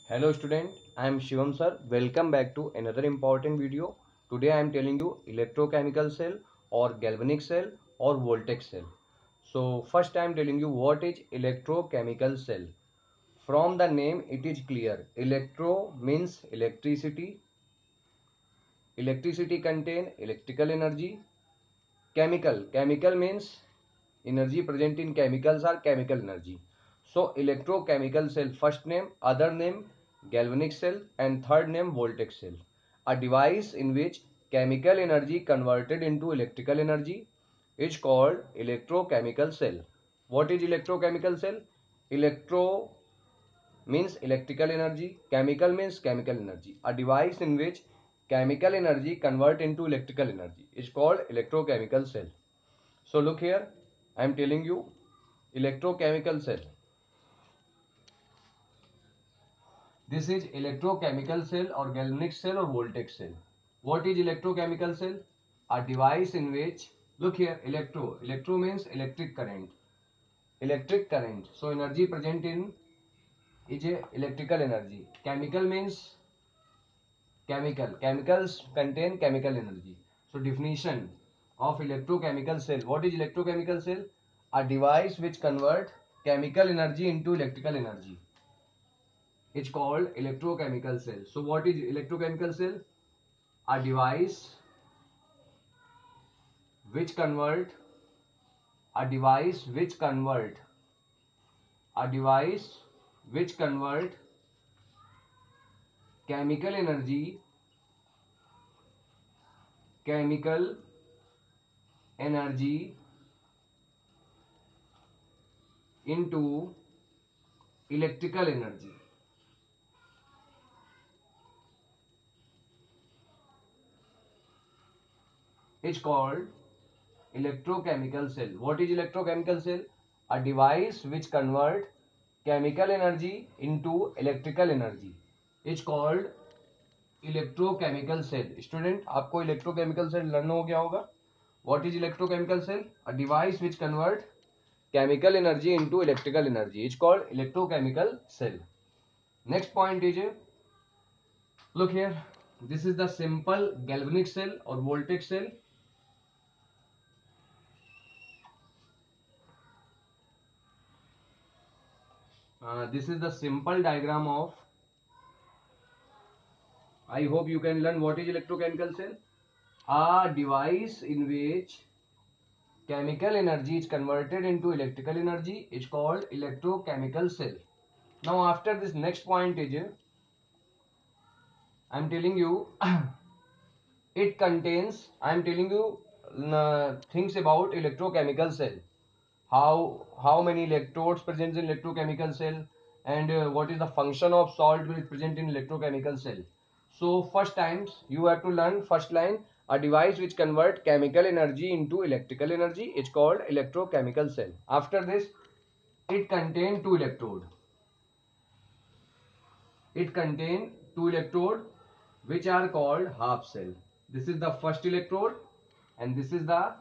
Hello student, I am Shivam sir. Welcome back to another important video. Today I am telling you electrochemical cell or galvanic cell or voltaic cell. So first I am telling you what is electrochemical cell. From the name it is clear. Electro means electricity. Electricity contain electrical energy. Chemical means energy present in chemicals or chemical energy. So electrochemical cell, first name, other name galvanic cell, and third name voltaic cell. A device in which chemical energy converted into electrical energy is called electrochemical cell. What is electrochemical cell? Electro means electrical energy, chemical means chemical energy. A device in which chemical energy convert into electrical energy is called electrochemical cell. So look here, I am telling you electrochemical cell. This is electrochemical cell or galvanic cell or voltaic cell. What is electrochemical cell? A device in which, look here, electro means electric current. Electric current. So energy present in is a electrical energy. Chemical means chemical. Chemicals contain chemical energy. So definition of electrochemical cell. What is electrochemical cell? A device which convert chemical energy into electrical energy. It's called electrochemical cell. So what is electrochemical cell? A device which convert a device which convert a device which convert chemical energy chemical energy into electrical energy. It's called electrochemical cell. What is electrochemical cell? A device which convert chemical energy into electrical energy. It's called electrochemical cell. Student आपको electrochemical cell learn हो गया होगा. What is electrochemical cell? A device which convert chemical energy into electrical energy. It's called electrochemical cell. Next point is, look here, this is the simple galvanic cell or voltaic cell. This is the simple diagram of, I hope you can learn what is electrochemical cell. A device in which chemical energy is converted into electrical energy is called electrochemical cell. Now after this next point is, I am telling you it contains, I am telling you things about electrochemical cell. How many electrodes present in electrochemical cell, and what is the function of salt which is present in electrochemical cell. So first times you have to learn first line, a device which convert chemical energy into electrical energy is called electrochemical cell. After this, it contain two electrode. It contain two electrode which are called half cell. This is the first electrode and this is the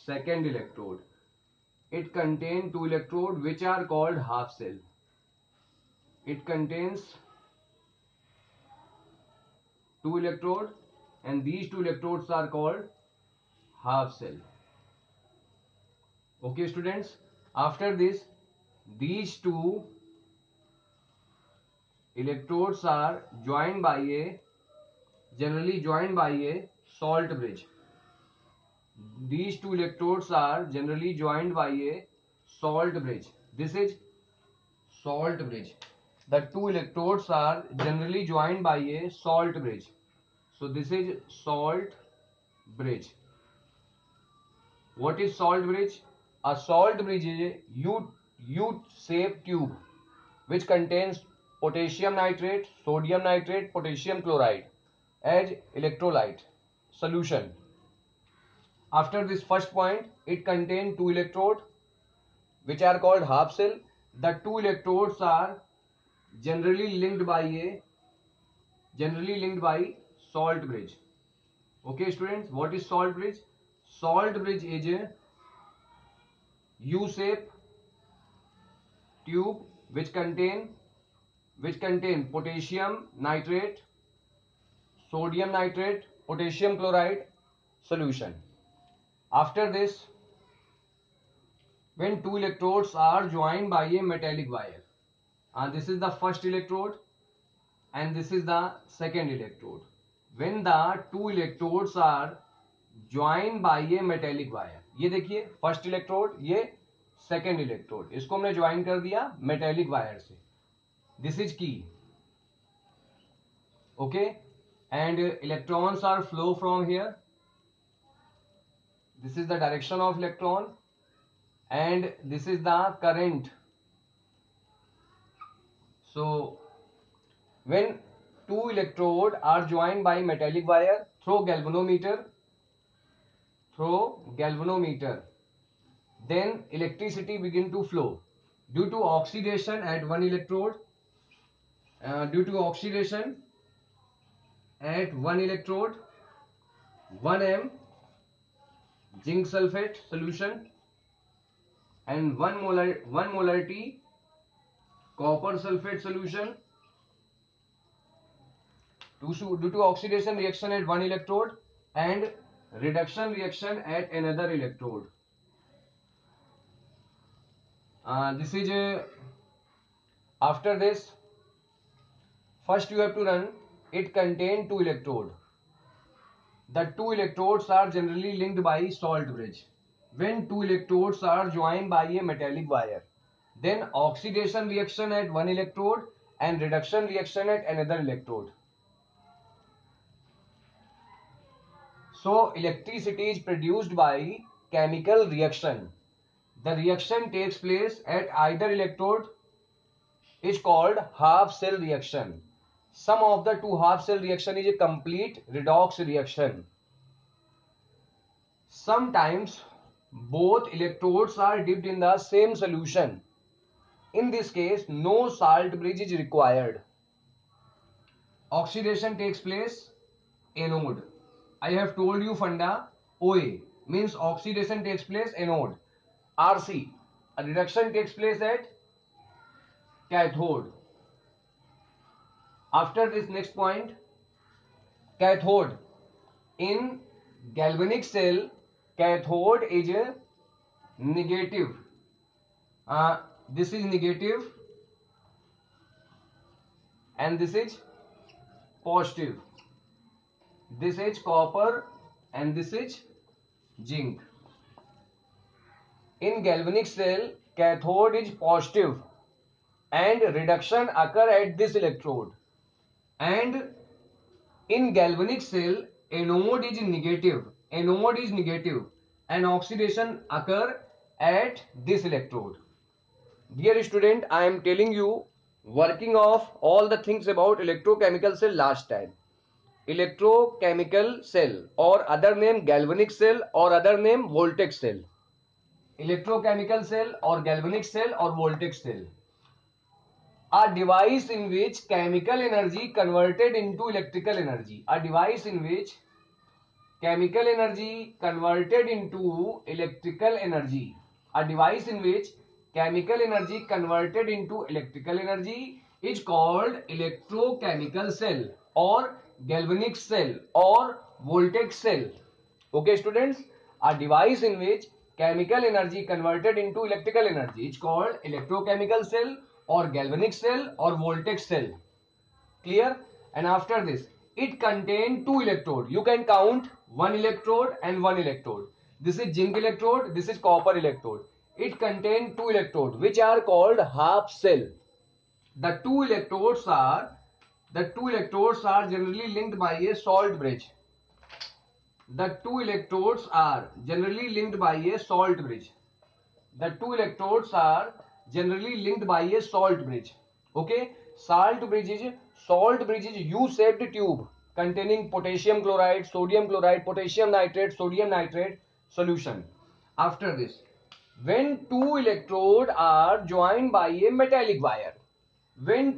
second electrode. It contains two electrode which are called half cell. It contains two electrode and these two electrodes are called half cell. Okay students, after this, these two electrodes are joined by a, generally joined by a salt bridge. These two electrodes are generally joined by a salt bridge. This is salt bridge. The two electrodes are generally joined by a salt bridge. So this is salt bridge. What is salt bridge? A salt bridge is a U-shaped tube which contains potassium nitrate, sodium nitrate, potassium chloride as electrolyte solution. After this first point, it contains two electrodes which are called half cell. The two electrodes are generally linked by salt bridge. Okay students, what is salt bridge? Salt bridge is a U shape tube which contain which contain potassium nitrate, sodium nitrate, potassium chloride solution. After this, when two electrodes are joined by a metallic wire, this is the first electrode and this is the second electrode. When the two electrodes are joined by a metallic wire, ये देखिए first electrode, ये second electrode, इसको हमने join कर दिया metallic wire से. This is key. Okay, and electrons are flow from here. This is the direction of electron and this is the current. So when two electrodes are joined by metallic wire through galvanometer, then electricity begin to flow due to oxidation at one electrode. Due to oxidation at one electrode, 1 m zinc sulfate solution and 1 molarity copper sulfate solution. Due to oxidation reaction at one electrode and reduction reaction at another electrode. This is after this, first you have to run. It contains two electrodes. The two electrodes are generally linked by salt bridge. When two electrodes are joined by a metallic wire, then oxidation reaction at one electrode and reduction reaction at another electrode. So electricity is produced by chemical reaction. The reaction takes place at either electrode is called half cell reaction. Sum of the two half cell reaction is a complete redox reaction. Sometimes both electrodes are dipped in the same solution. In this case, no salt bridge is required. Oxidation takes place anode. I have told you funda. OA means oxidation takes place anode. RC, a reduction takes place at cathode. After this, next point, cathode. In galvanic cell, cathode is negative. This is negative and this is positive. This is copper and this is zinc. In galvanic cell, cathode is positive and reduction occur at this electrode. And in galvanic cell, anode is negative. And oxidation occur at this electrode. Dear student, I am telling you working of all the things about electrochemical cell last time. Electrochemical cell or other name galvanic cell or other name voltaic cell. Electrochemical cell or galvanic cell or voltaic cell. A device in which chemical energy converted into electrical energy. A device in which chemical energy converted into electrical energy. A device in which chemical energy converted into electrical energy is called electrochemical cell or galvanic cell or voltaic cell. Okay students, a device in which chemical energy converted into electrical energy is called electrochemical cell or galvanic cell or voltaic cell. Clear? And after this, it contains two electrodes. You can count one electrode and one electrode. This is zinc electrode, this is copper electrode. It contains two electrodes which are called half cell. The two electrodes are generally linked by a salt bridge. The two electrodes are generally linked by a salt bridge. Okay, salt bridge is U-shaped tube containing potassium chloride, sodium chloride, potassium nitrate, sodium nitrate solution. After this, when two electrodes are joined by a metallic wire, this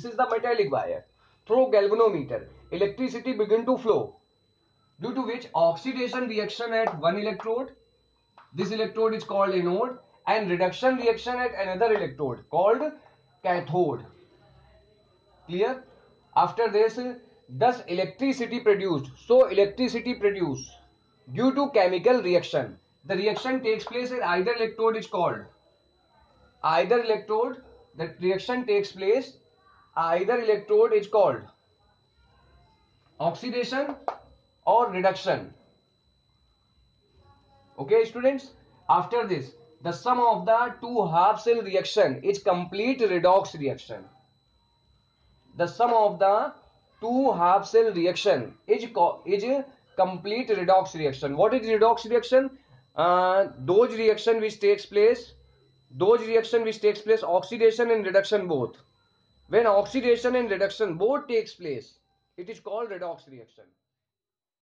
is the metallic wire, through galvanometer, electricity begin to flow, due to which oxidation reaction at one electrode, this electrode is called anode, and reduction reaction at another electrode called cathode. Clear? After this, thus electricity produced. So electricity produced due to chemical reaction. The reaction takes place at either electrode is called. Either electrode, the reaction takes place. Either electrode is called oxidation or reduction. Okay, students. After this, the sum of the two half cell reaction is complete redox reaction. The sum of the two half cell reaction is complete redox reaction. What is redox reaction? Those reaction which takes place oxidation and reduction both. When oxidation and reduction both takes place, it is called redox reaction.